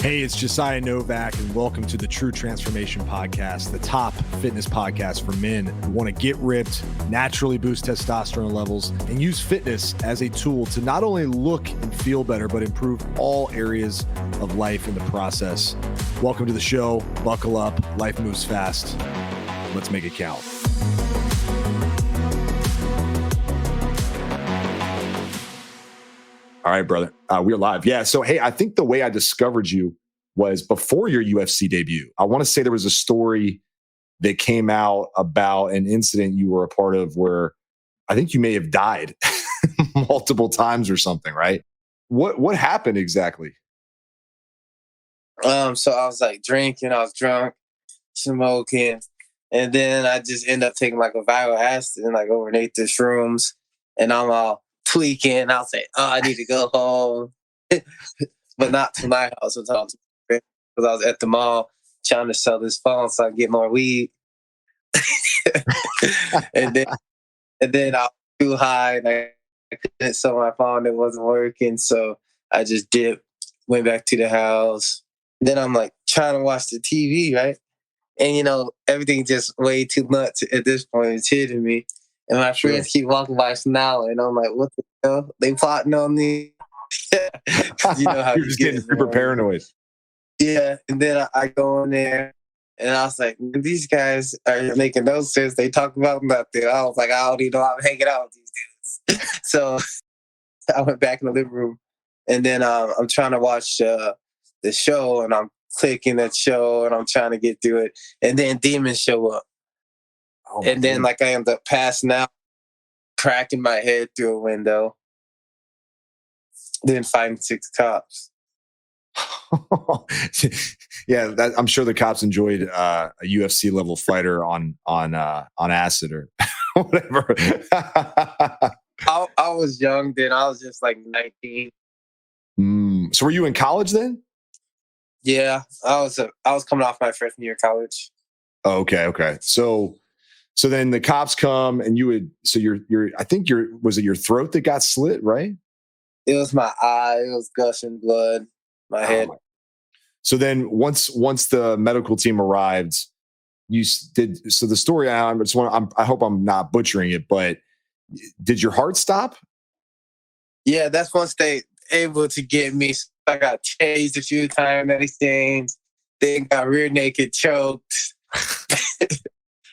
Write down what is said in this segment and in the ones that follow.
Hey, it's Josiah Novak, and welcome to the True Transformation Podcast, the top fitness podcast for men who want to get ripped, naturally boost testosterone levels, and use fitness as a tool to not only look and feel better, but improve all areas of life in the process. Welcome to the show. Buckle up. Life moves fast. Let's make it count. All right, brother. We're live. Yeah. So, hey, I think the way I discovered you was before your UFC debut. I want to say there was a story that came out about an incident you were a part of where I think you may have died multiple times or something, right? What happened exactly? So I was like drinking, I was drunk, smoking, and then I just end up taking like a viral acid and like overnight the shrooms, and I'm all tweaking. I'll say, "Oh, I need to go home," but not to my house. Because I was at the mall trying to sell this phone so I can get more weed, and then I was too high and I couldn't sell my phone. It wasn't working, so I just dipped, went back to the house. Then I'm like trying to watch the TV, right? And everything just way too much at this point. It's hitting me. And my friends keep walking by smiling. And I'm like, what the hell? They plotting on me. You know how You're just getting super paranoid. Yeah. And then I go in there and I was like, these guys are making no sense. They talk about nothing. I was like, I don't even know I'm hanging out with these dudes. So I went back in the living room. And then I'm trying to watch the show, and I'm clicking that show and I'm trying to get through it. And then demons show up. And then like I end up passing out, cracking my head through a window, then fighting 6 cops. Yeah, I'm sure the cops enjoyed a UFC level fighter on acid or whatever. I was young then. I was just like 19. So were you in college then? Yeah, I was coming off my freshman year of college. Oh, okay. So then the cops come and I think was it your throat that got slit, right? It was my eye. It was gushing blood. My head. So then once the medical team arrived, so the story, I hope I'm not butchering it, but did your heart stop? Yeah, that's once they able to get me. I got tased a few times, everything. Then got rear naked choked.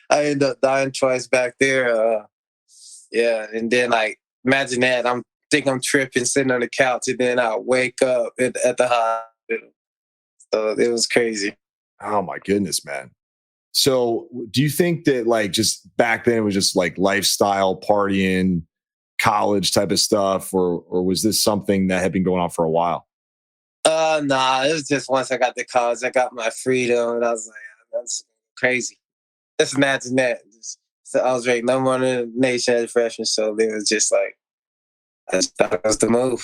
I ended up dying twice back there. Yeah, and then like imagine that. I'm tripping, sitting on the couch, and then I wake up at the hospital. So it was crazy. Oh my goodness, man. So do you think that like just back then it was just like lifestyle, partying, college type of stuff, or was this something that had been going on for a while? Nah, it was just once I got to college, I got my freedom, and I was like, that's crazy. Just imagine that. So I was ranked number 1 in the nation as a freshman, so it was just like, I just thought it was the move.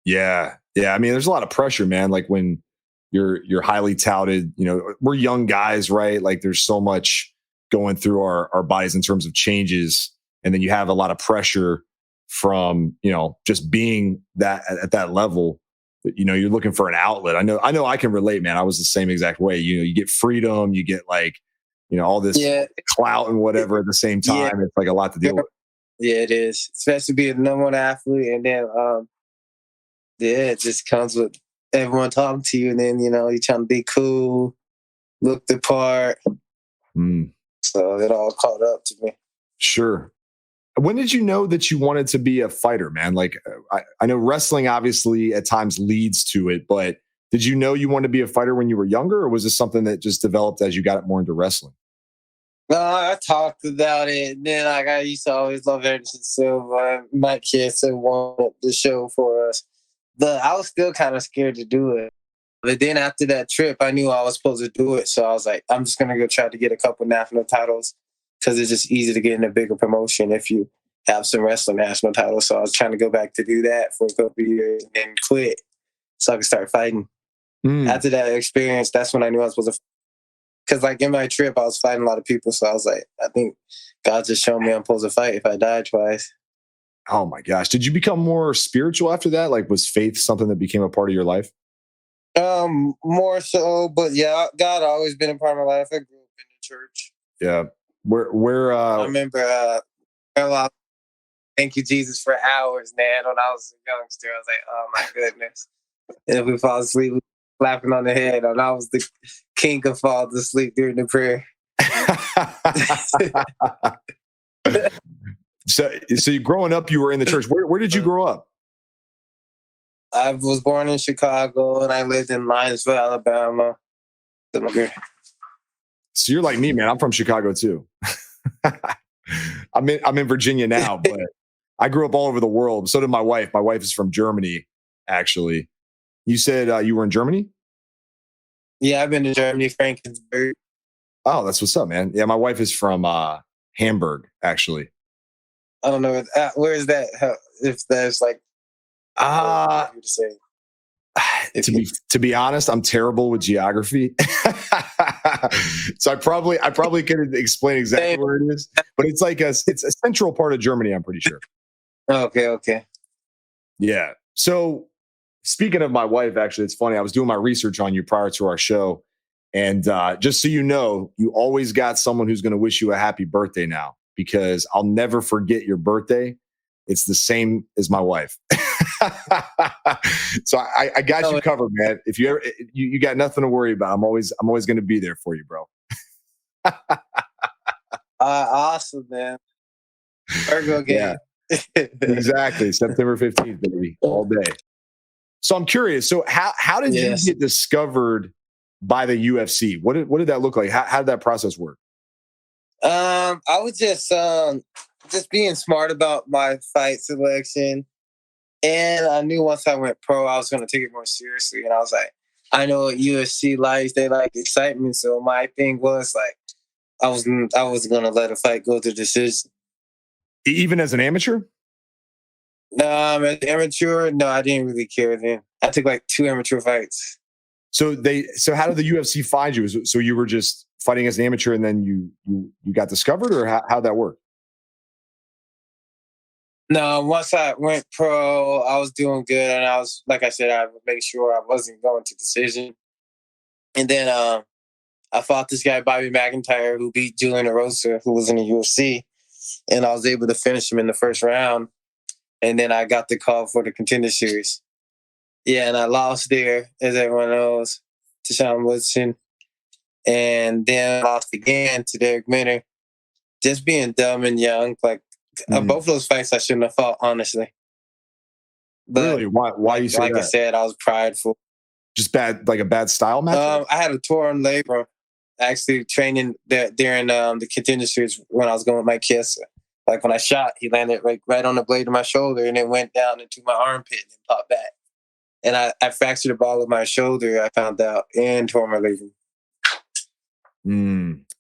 Yeah. I mean, there's a lot of pressure, man. Like when you're highly touted, we're young guys, right? Like there's so much going through our bodies in terms of changes. And then you have a lot of pressure from, just being that at that level. You're looking for an outlet. I know I can relate, man. I was the same exact way. You get freedom, you get like, all this clout and whatever at the same time. Yeah. It's like a lot to deal with. Yeah, it is. Especially being the number 1 athlete. And then, it just comes with everyone talking to you. And then, you're trying to be cool, look the part. So it all caught up to me. Sure. When did you know that you wanted to be a fighter, man? Like, I know wrestling obviously at times leads to it, but did you know you wanted to be a fighter when you were younger, or was this something that just developed as you got more into wrestling? No, I talked about it. And then I used to always love Anderson Silva. My kids wanted the show for us. But I was still kind of scared to do it. But then after that trip, I knew I was supposed to do it. So I was like, I'm just going to go try to get a couple national titles, because it's just easy to get in a bigger promotion if you have some wrestling national titles. So I was trying to go back to do that for a couple of years and then quit so I could start fighting. After that experience, that's when I knew I was supposed to. Because like in my trip, I was fighting a lot of people. So I was like, I think God just showed me I'm supposed to fight if I died twice. Oh my gosh. Did you become more spiritual after that? Like, was faith something that became a part of your life? More so, but yeah, God always been a part of my life. I grew up in the church. Yeah. Where I remember thank you, Jesus, for hours, man. When I was a youngster, I was like, oh my goodness. And if we fall asleep, we clapping on the head, and I was the king of falling asleep during the prayer. So you growing up, you were in the church. Where did you grow up? I was born in Chicago, and I lived in Linesville, Alabama. So you're like me, man. I'm from Chicago too. I'm in Virginia now, but I grew up all over the world. So did my wife. My wife is from Germany, actually. You said you were in Germany? Yeah, I've been to Germany, Frankfurt. Oh, that's what's up, man. Yeah, my wife is from Hamburg, actually. I don't know where is that. If that's like, Uh to say. to be honest, I'm terrible with geography. So I probably couldn't explain exactly where it is, but it's like it's a central part of Germany, I'm pretty sure. Okay. Yeah. So speaking of my wife, actually, it's funny. I was doing my research on you prior to our show. And just so you know, you always got someone who's going to wish you a happy birthday now, because I'll never forget your birthday. It's the same as my wife. So I got you covered, man. If you ever, you got nothing to worry about. I'm always going to be there for you, bro. Awesome, man. Virgo game. Yeah, exactly. September 15th, baby, all day. So I'm curious. So how did you get discovered by the UFC? What did that look like? How did that process work? I was just being smart about my fight selection. And I knew once I went pro, I was going to take it more seriously. And I was like, I know what UFC likes. They like excitement. So my thing was like, I was going to let a fight go to decision. Even as an amateur? As an amateur, no, I didn't really care then. I took like 2 amateur fights. So how did the UFC find you? So you were just fighting as an amateur and then you got discovered, or how'd that work? No, once I went pro, I was doing good, and I was, like I said, I would make sure I wasn't going to decision. And then I fought this guy, Bobby McIntyre, who beat Julian Erosa, who was in the UFC, and I was able to finish him in the first round. And then I got the call for the Contender Series. Yeah, and I lost there, as everyone knows, to Sean Woodson. And then I lost again to Derek Minner. Just being dumb and young, like, both of those fights I shouldn't have fought, honestly. But really? Why you say like that? I said, I was prideful. Just bad, like a bad style match? I had a torn labrum, actually training during the Contender Series when I was going with Mike Kiss. Like when I shot, he landed right on the blade of my shoulder, and it went down into my armpit and popped back. And I fractured the ball of my shoulder, I found out, and tore my labrum.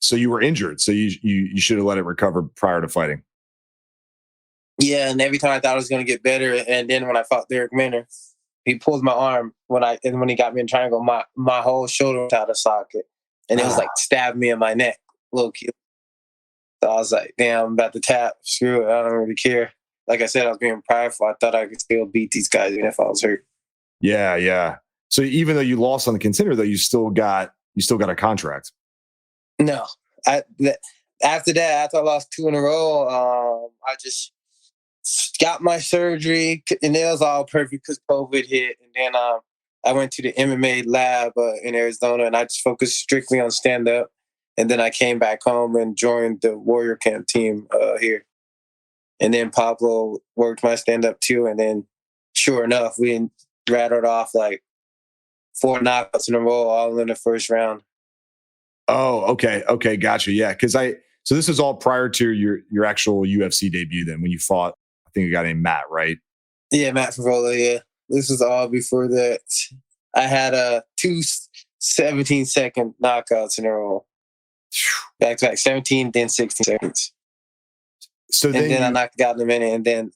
So you were injured. So you should have let it recover prior to fighting. Yeah, and every time I thought I was going to get better, and then when I fought Derek Minner, he pulled my arm when he got me in triangle, my whole shoulder was out of socket, and it was like stabbed me in my neck, low key. So I was like, damn, I'm about to tap. Screw it, I don't really care. Like I said, I was being prideful. I thought I could still beat these guys even if I was hurt. Yeah. So even though you lost on the Contender, though, you still got a contract. No, after I lost 2 in a row, I just got my surgery, and it was all perfect because COVID hit. And then I went to the MMA lab in Arizona, and I just focused strictly on stand-up. And then I came back home and joined the Warrior Camp team here. And then Pablo worked my stand-up too. And then, sure enough, we rattled off like 4 knockouts in a row, all in the first round. Oh, okay, gotcha. Yeah, so this is all prior to your actual UFC debut. Then when you fought, I think a guy named Matt, right? Yeah, Matt Favola. Yeah, this was all before that. I had 2 17-second knockouts in a row. Back to back, 17, then 16 seconds. So then I knocked out in a minute, and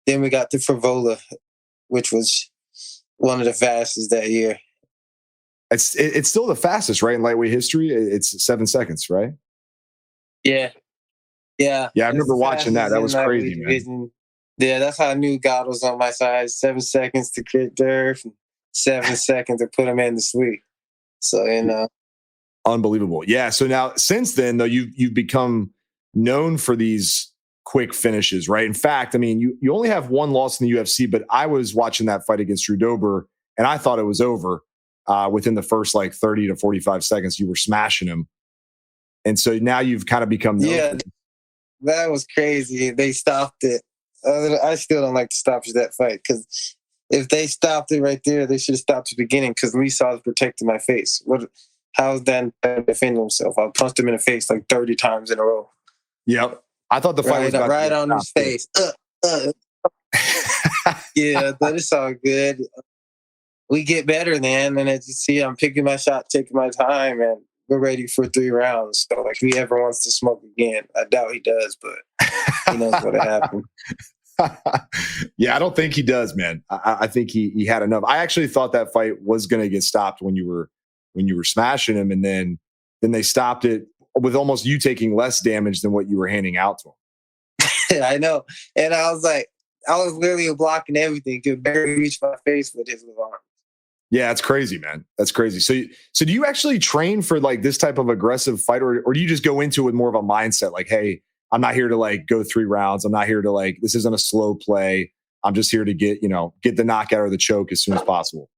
then we got to Favola, which was one of the fastest that year. It's still the fastest, right? In lightweight history, it's 7 seconds, right? Yeah. I remember watching that. That was crazy, man. Yeah, that's how I knew God was on my side. 7 seconds to kick there. 7 seconds to put him in to sleep. So, Unbelievable. Yeah. So now since then, though, you've become known for these quick finishes, right? In fact, I mean, you only have one loss in the UFC, but I was watching that fight against Drew Dober and I thought it was over within the first like 30 to 45 seconds. You were smashing him. And so now you've kind of become known for this. That was crazy. They stopped it. I still don't like the stoppage of that fight because if they stopped it right there, they should have stopped at the beginning because Lee Saw was protecting my face. How's Dan defending himself? I punched him in the face like 30 times in a row. Yep. I thought the fight was about right on his face. Yeah, but it's all good. We get better then, and as you see, I'm picking my shot, taking my time, and we're ready for 3 rounds. So, like, if he ever wants to smoke again, I doubt he does, but he knows what happened. Yeah, I don't think he does, man. I think he had enough. I actually thought that fight was going to get stopped when you were smashing him, and then they stopped it with almost you taking less damage than what you were handing out to him. I know, and I was literally blocking everything. Could barely reach my face with his arm. Yeah, it's crazy, man. That's crazy. So do you actually train for like this type of aggressive fight, or do you just go into it with more of a mindset like, hey, I'm not here to like go 3 rounds. I'm not here to like, this isn't a slow play. I'm just here to get the knockout or the choke as soon as possible.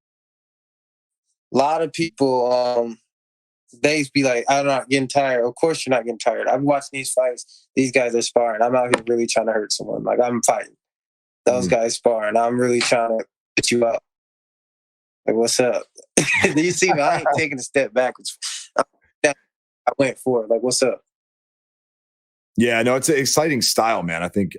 A lot of people, they be like, I'm not getting tired. Of course you're not getting tired. I'm watching these fights. These guys are sparring. I'm out here really trying to hurt someone. Like, I'm fighting. Those guys sparring. I'm really trying to get you up. Like, what's up? Do you see me? I ain't taking a step backwards. I went forward. Like, what's up? Yeah, no, it's an exciting style, man. I think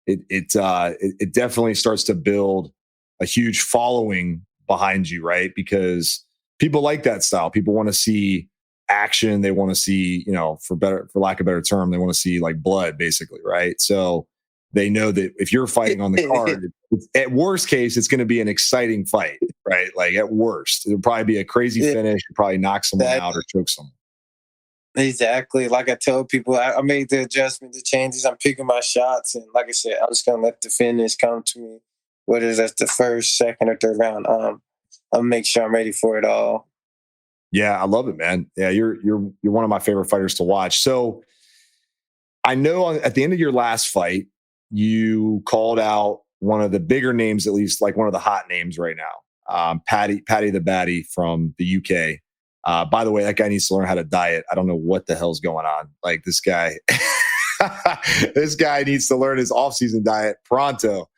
it definitely starts to build a huge following behind you, right? Because people like that style. People want to see action. They want to see, for lack of a better term, they want to see like blood, basically, right? So they know that if you're fighting on the card, at worst case, it's going to be an exciting fight, right? Like at worst, it'll probably be a crazy finish. You'll probably knock someone out or choke someone. Exactly. Like I tell people, I made the adjustment, the changes. I'm picking my shots. And like I said, I'm just going to let the finish come to me. Whether that's the first, second, or third round, I'll make sure I'm ready for it all. Yeah, I love it, man. Yeah, you're one of my favorite fighters to watch. So I know at the end of your last fight, you called out one of the bigger names, at least like one of the hot names right now, Paddy the Baddy from the UK. By the way, that guy needs to learn how to diet. I don't know what the hell's going on. Like this guy, this guy needs to learn his off-season diet pronto.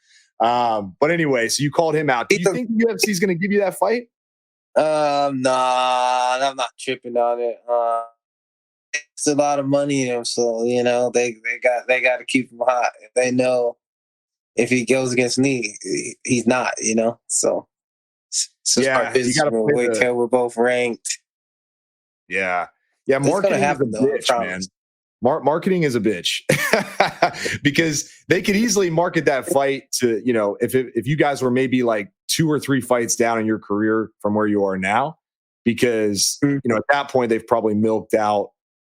But anyway, so you called him out. Do you think the UFC is going to give you that fight? Nah, I'm not tripping on it. It's a lot of money in him, so they got to keep him hot. They know if he goes against me, he's not. So yeah, you got to wait till we're both ranked. Yeah. Marketing is a bitch, man. Marketing is a bitch because they could easily market that fight to, if you guys were maybe like 2 or 3 fights down in your career from where you are now, because, at that point, they've probably milked out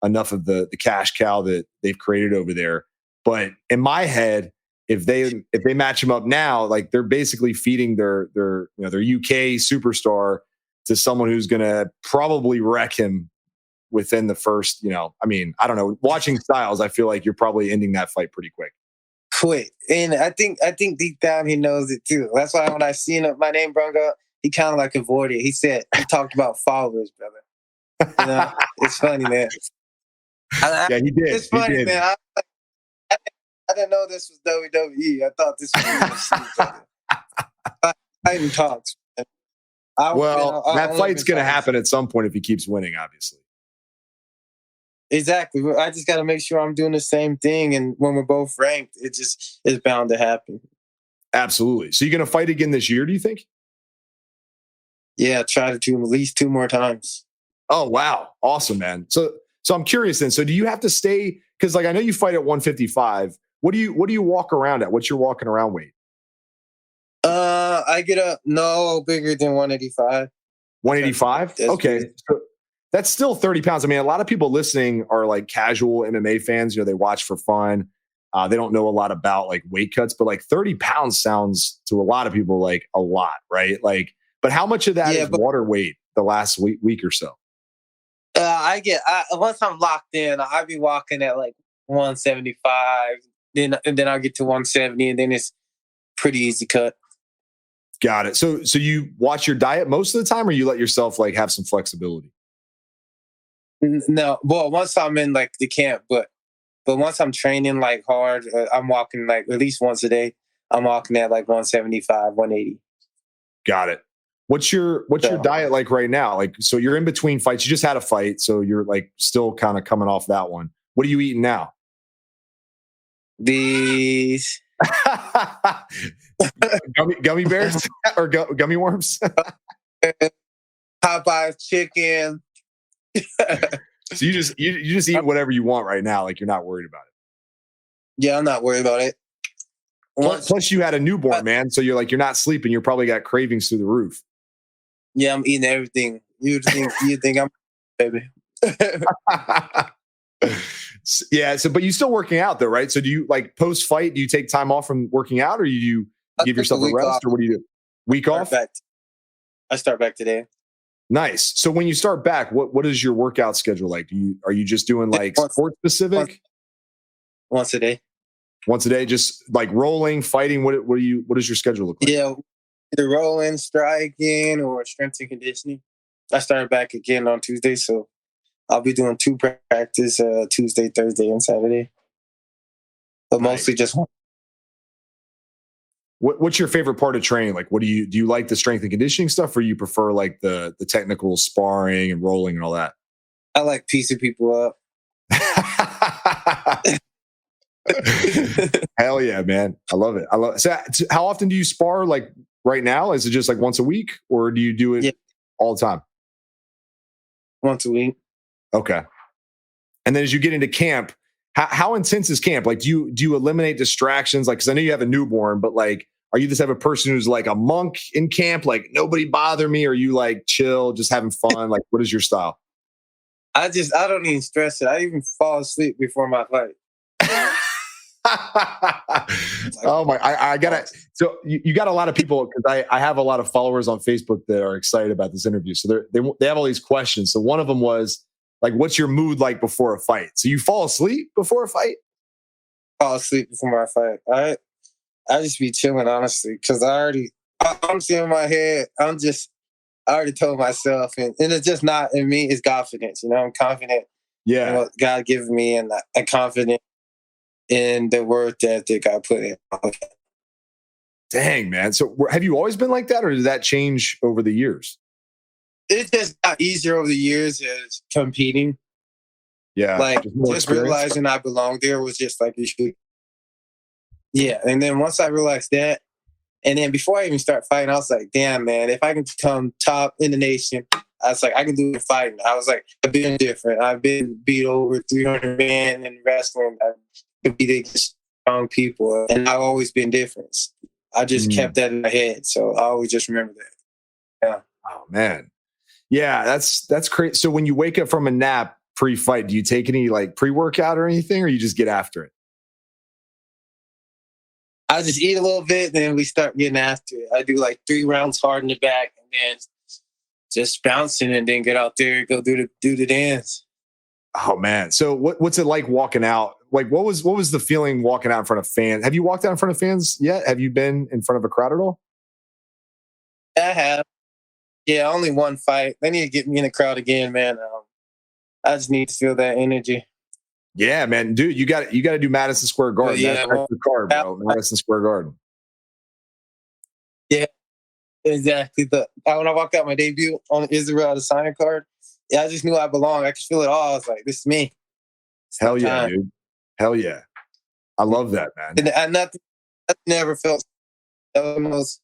enough of the cash cow that they've created over there. But in my head, if they match him up now, like they're basically feeding their UK superstar to someone who's going to probably wreck him within the first, I don't know. Watching Styles, I feel like you're probably ending that fight pretty quick. And I think deep down he knows it too. That's why when I seen my name brought up, he kind of like avoided. He talked about followers, brother. It's funny, man. Yeah, he did. It's funny, man. I didn't know this was WWE. I thought this was UFC. I even talked. That fight's going to happen at some point if he keeps winning, obviously. Exactly. I just got to make sure I'm doing the same thing. And when we're both ranked, it's bound to happen. Absolutely. So you're going to fight again this year, do you think? Yeah, try to do at least 2 more times. Oh, wow. Awesome, man. So I'm curious then. So do you have to stay? Because like I know you fight at 155. What do you walk around at? What's your walking around weight? I get up no bigger than 185. 185? Okay. So that's still 30 pounds. I mean, a lot of people listening are like casual MMA fans. They watch for fun. They don't know a lot about like weight cuts, but like 30 pounds sounds to a lot of people like a lot, right? Like But how much of that Yeah, is but water weight the last week or so? once I'm locked in, I be walking at like 175. Then I'll get to 170, and then it's pretty easy cut. Got it. So you watch your diet most of the time, or you let yourself like have some flexibility? No, well, once I'm in like the camp, but once I'm training like hard, I'm walking like at least once a day. I'm walking at like 175, 180. Got it. What's your So diet like right now? Like, so you're in between fights. You just had a fight, so you're like still kind of coming off that one. What are you eating now? these Gummy bears or gummy worms? Popeyes chicken. So you just eat whatever you want right now. Like you're not worried about it. Yeah, I'm not worried about it. Plus you had a newborn, man. So you're not sleeping. You're probably got cravings through the roof. Yeah, I'm eating everything. You think I'm baby. Yeah. So, but you still working out though, right? So do you like post fight? Do you take time off from working out, or you give yourself a rest, or what do you do? Week off? I start back today. Nice. So when you start back, what is your workout schedule like? Are you just doing like sport specific? Once a day. Once a day, just like rolling, fighting. What does your schedule look like? Yeah, either rolling, striking, or strength and conditioning. I started back again on Tuesday, so I'll be doing 2 practice Tuesday, Thursday, and Saturday. But mostly just one. What's your favorite part of training? Like, do you like the strength and conditioning stuff, or you prefer like the technical sparring and rolling and all that? I like piecing people up. Hell yeah, man. I love it. So how often do you spar like right now? Is it just like once a week, or do you do it all the time? Once a week. Okay. And then as you get into camp, how intense is camp? Like, do you eliminate distractions? Like, cause I know you have a newborn, but like, are you the type of person who's like a monk in camp? Like nobody bother me? Or are you like chill, just having fun? Like, what is your style? I don't even stress it. I even fall asleep before my fight. Oh my! I gotta. So you got a lot of people, because I have a lot of followers on Facebook that are excited about this interview. So they have all these questions. So one of them was like, "What's your mood like before a fight?" So you fall asleep before a fight? Fall asleep before my fight. I just be chilling, honestly, because I'm seeing in my head. I already told myself, and it's just not in me. It's confidence. I'm confident. Yeah. In what God given me, and I'm confident in the work ethic I put in. Dang, man. So have you always been like that, or did that change over the years? It just got easier over the years as competing. Yeah. Like just realizing I belonged there was just like issue. Yeah. And then once I realized that, and then before I even start fighting, I was like, damn, man, if I can become top in the nation, I was like, I can do it fighting. I was like, I've been different. I've been beat over 300 men in wrestling. I've competed against strong people, and I've always been different. I just kept that in my head. So I always just remember that. Yeah. Oh, man. Yeah, that's crazy. So when you wake up from a nap pre-fight, do you take any like pre-workout or anything, or you just get after it? I just eat a little bit, then we start getting after it. I do like 3 rounds hard in the back, and then just bouncing, and then get out there and go do the dance. Oh man! So what's it like walking out? Like what was the feeling walking out in front of fans? Have you walked out in front of fans yet? Have you been in front of a crowd at all? I have. Yeah, only one fight. They need to get me in the crowd again, man. I just need to feel that energy. Yeah, man, dude, you got to do Madison Square Garden. Yeah, that's the card, bro. Madison Square Garden. Yeah, exactly. When I walked out my debut on Israel, the signing card, yeah, I just knew I belonged. I could feel it all. I was like, this is me. Hell yeah, dude. Hell yeah. I love that, man. And nothing never felt almost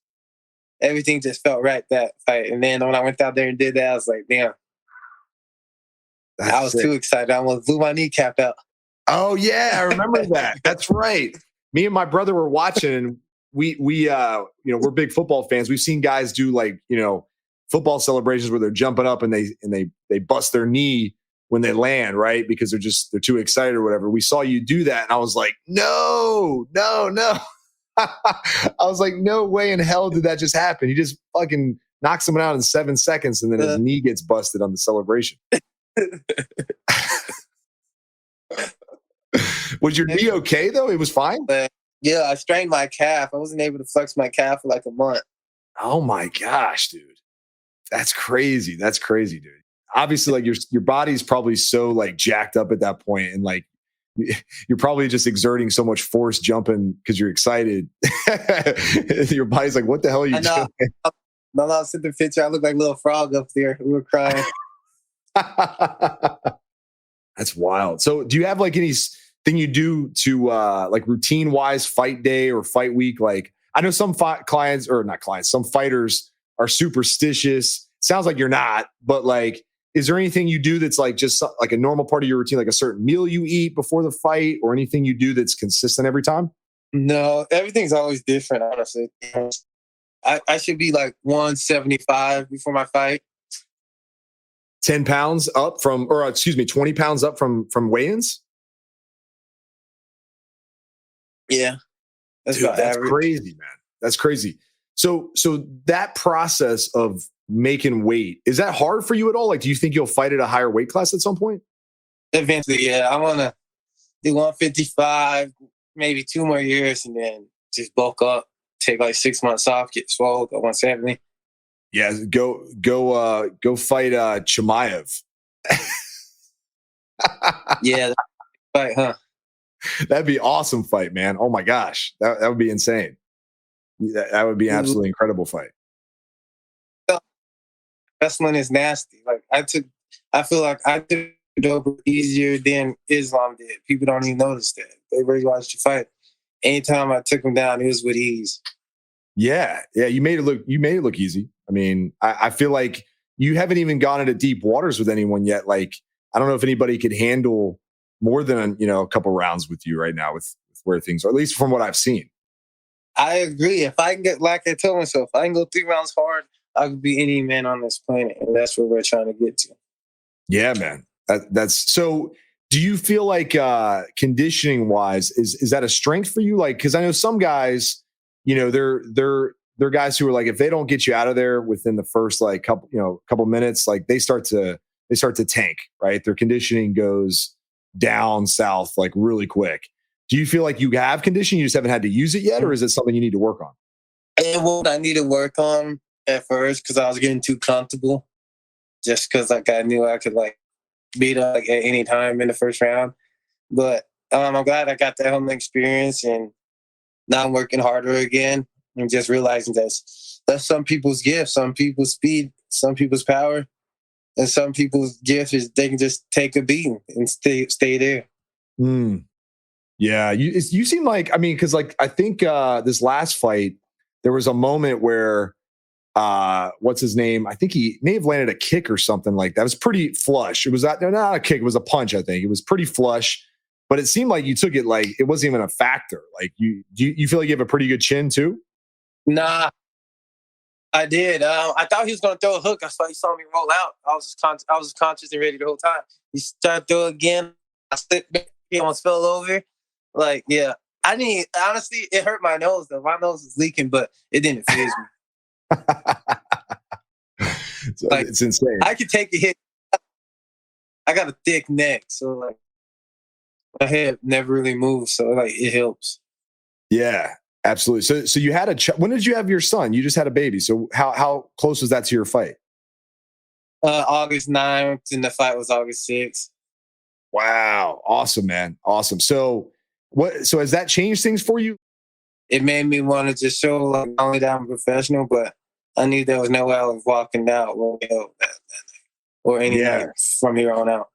everything just felt right that fight. And then when I went out there and did that, I was like, damn. I was too excited. I almost blew my kneecap out. Oh yeah, I remember that. That's right. Me and my brother were watching, and we we're big football fans. We've seen guys do like, football celebrations where they're jumping up and they bust their knee when they land, right? Because they're too excited or whatever. We saw you do that, and I was like, no. I was like, no way in hell did that just happen. You just fucking knocks someone out in 7 seconds, and then his knee gets busted on the celebration. Was your knee okay though? It was fine? Yeah, I strained my calf. I wasn't able to flex my calf for like a month. Oh my gosh, dude. That's crazy. That's crazy, dude. Obviously, like your body's probably so like jacked up at that point, and like you're probably just exerting so much force jumping because you're excited. Your body's like, what the hell are you doing? No, I sent the picture. I look like a little frog up there. We were crying. That's wild. So do you have like anything you do to like routine wise fight day or fight week? Like I know some some fighters are superstitious. Sounds like you're not, but like, is there anything you do that's like just like a normal part of your routine, like a certain meal you eat before the fight or anything you do that's consistent every time? No, everything's always different, honestly. I should be like 175 before my fight. 10 pounds up from, or excuse me, 20 pounds up from weigh-ins? Yeah. That's crazy, man. That's crazy. So that process of making weight, is that hard for you at all? Like, do you think you'll fight at a higher weight class at some point? Eventually, yeah. I want to do 155, maybe 2 more years, and then just bulk up, take like 6 months off, get swole, go 170. Yeah, go fight Chimaev. Yeah, fight, huh? That'd be awesome fight, man. Oh my gosh, that would be insane. That would be an absolutely incredible fight. Wrestling is nasty. Like I feel like I took it over easier than Islam did. People don't even notice that. They really watched you fight. Anytime I took them down, it was with ease. Yeah. You made it look easy. I mean, I feel like you haven't even gone into deep waters with anyone yet. Like, I don't know if anybody could handle more than a couple rounds with you right now with where things are, at least from what I've seen. I agree. If I can get, like I told myself, I can go 3 rounds hard, I could be any man on this planet, and that's what we're trying to get to. Yeah, man. That's so. Do you feel like conditioning wise, is that a strength for you? Like, because I know some guys, they're guys who are like, if they don't get you out of there within the first like couple minutes, like they start to tank, right? Their conditioning goes down south like really quick. Do you feel like you have conditioning, you just haven't had to use it yet, or is it something you need to work on? And what I need to work on at first, because I was getting too comfortable, just because like I knew I could like beat up like at any time in the first round. But I'm glad I got that whole experience, and now I'm working harder again and just realizing that's some people's gift, some people's speed, some people's power, and some people's gift is they can just take a beating and stay there. Yeah, you seem like, I mean, because like I think this last fight, there was a moment where what's his name? I think he may have landed a kick or something like that. It was pretty flush. It was not a kick, it was a punch, I think. It was pretty flush, but it seemed like you took it like it wasn't even a factor. Like you feel like you have a pretty good chin too? Nah, I did. I thought he was going to throw a hook. I thought he saw me roll out. I was conscious and ready the whole time. He started to throw again. I slipped back. He almost fell over. Like, yeah. Honestly, it hurt my nose, though. My nose was leaking, but it didn't faze me. So like, it's insane. I could take a hit. I got a thick neck, so like my head never really moves, so like it helps. Yeah, absolutely. So you had when did you have your son? You just had a baby. So how close was that to your fight? August 9th, and the fight was August 6th. Wow, awesome, man, awesome. So has that changed things for you? It made me want to just show like not only that I'm a professional, but I knew there was no way I was walking out or any night from here on out.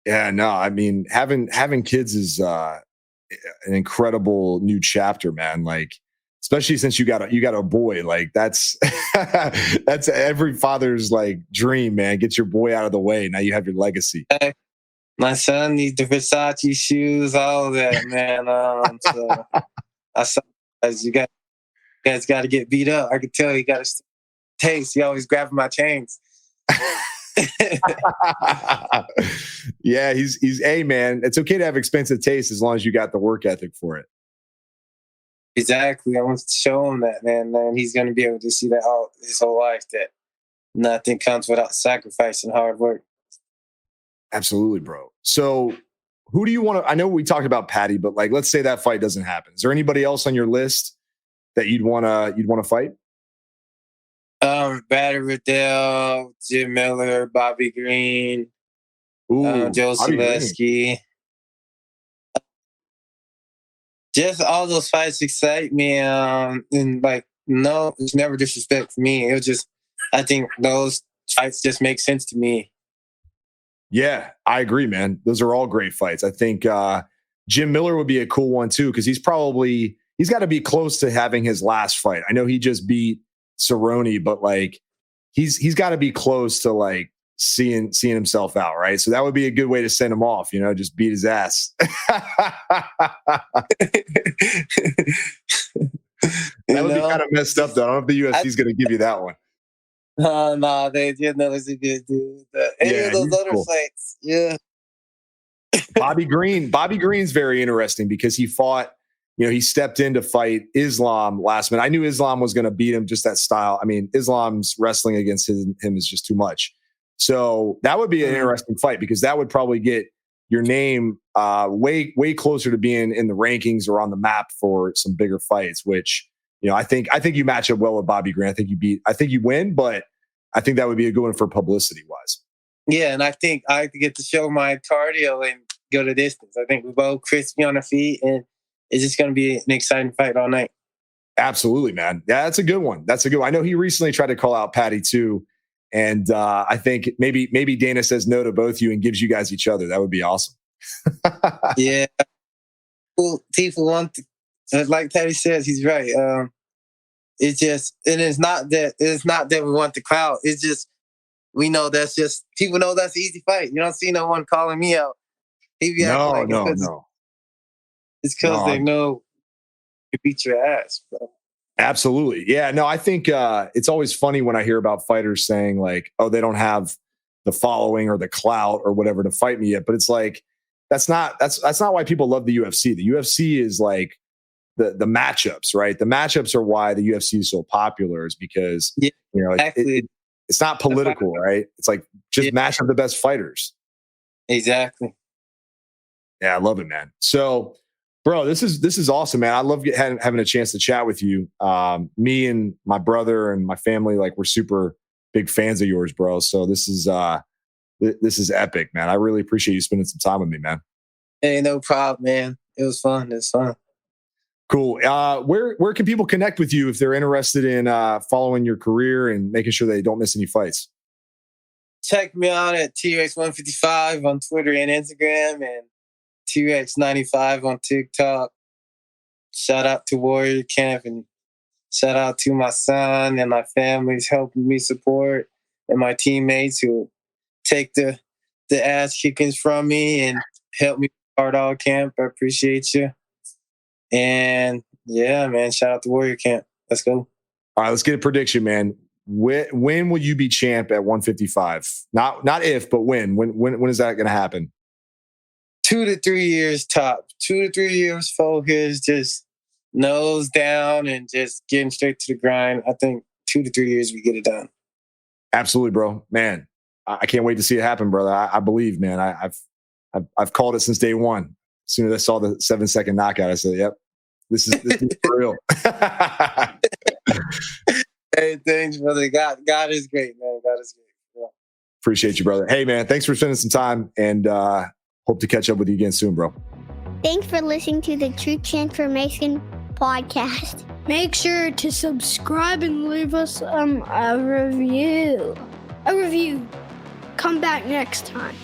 Yeah, no, I mean having kids is an incredible new chapter, man. Like, especially since you got a boy, like that's that's every father's like dream, man. Get your boy out of the way. Now you have your legacy. My son needs the Versace shoes, all that, man. So I saw you guys got to get beat up. I could tell you got to taste. He always grabbing my chains. Yeah, he's a man. It's okay to have expensive taste as long as you got the work ethic for it. Exactly. I want to show him that, man. And he's going to be able to see that all his whole life, that nothing comes without sacrifice and hard work. Absolutely, bro. So who do you want to, I know we talked about Patty, but like, let's say that fight doesn't happen. Is there anybody else on your list that you'd want to fight? Bader Riddell, Jim Miller, Bobby Green, Joe Zaleski. Just all those fights excite me. And like, no, it's never disrespect for me. It was just, I think those fights just make sense to me. Yeah, I agree, man. Those are all great fights. I think Jim Miller would be a cool one too, because he's got to be close to having his last fight. I know he just beat Cerrone, but like he's got to be close to like seeing himself out, right? So that would be a good way to send him off, just beat his ass. That would be kind of messed up, though. I don't know if the UFC is going to give you that one. No, they did know it's a good dude. Any of those other fights, yeah. Bobby Green's very interesting because he fought, he stepped in to fight Islam last minute. I knew Islam was going to beat him, just that style. I mean, Islam's wrestling against him is just too much. So that would be an interesting fight because that would probably get your name way closer to being in the rankings or on the map for some bigger fights, which, I think you match up well with Bobby Green. I think you win, but I think that would be a good one for publicity wise. Yeah, and I think I get to show my cardio and go the distance. I think we're both crispy on our feet, and it's just going to be an exciting fight all night. Absolutely, man. Yeah, that's a good one. I know he recently tried to call out Patty too. And I think maybe Dana says no to both you and gives you guys each other. That would be awesome. Yeah. Well, people like Teddy says, he's right. It's not that we want the crowd. It's just, we know people know that's an easy fight. You don't see no one calling me out. No. It's because they know you beat your ass, bro. Absolutely. Yeah, no, I think it's always funny when I hear about fighters saying like, oh, they don't have the following or the clout or whatever to fight me yet. But it's like, that's not why people love the UFC. The UFC is like the matchups, right? The matchups are why the UFC is so popular, is because, it's not political, right? It's like just match up the best fighters. Exactly. Yeah, I love it, man. So, bro, this is awesome, man. I love having a chance to chat with you. Me and my brother and my family, like, we're super big fans of yours, bro. So this is epic, man. I really appreciate you spending some time with me, man. Hey, no problem, man. It was fun. Cool. Where can people connect with you if they're interested in following your career and making sure they don't miss any fights? Check me out at T.Wrecks 155 on Twitter and Instagram, and T.Wrecks 95 on TikTok. Shout out to Warrior Camp, and shout out to my son and my family's helping me support, and my teammates who take the ass kickings from me and help me start all camp. I appreciate you. And yeah, man, shout out to Warrior Camp. Let's go. All right, let's get a prediction, man. When will you be champ at 155? Not if, but when? When is that going to happen? 2 to 3 years top. 2 to 3 years focus, just nose down and just getting straight to the grind. I think 2 to 3 years we get it done. Absolutely, bro. Man, I can't wait to see it happen, brother. I believe, man. I've called it since day one. As soon as I saw the 7-second knockout, I said, "Yep, this is for real." Hey, thanks, brother. God is great, man. God is great. Yeah. Appreciate you, brother. Hey, man, thanks for spending some time, and hope to catch up with you again soon, bro. Thanks for listening to the True Transformation podcast. Make sure to subscribe and leave us a review. Come back next time.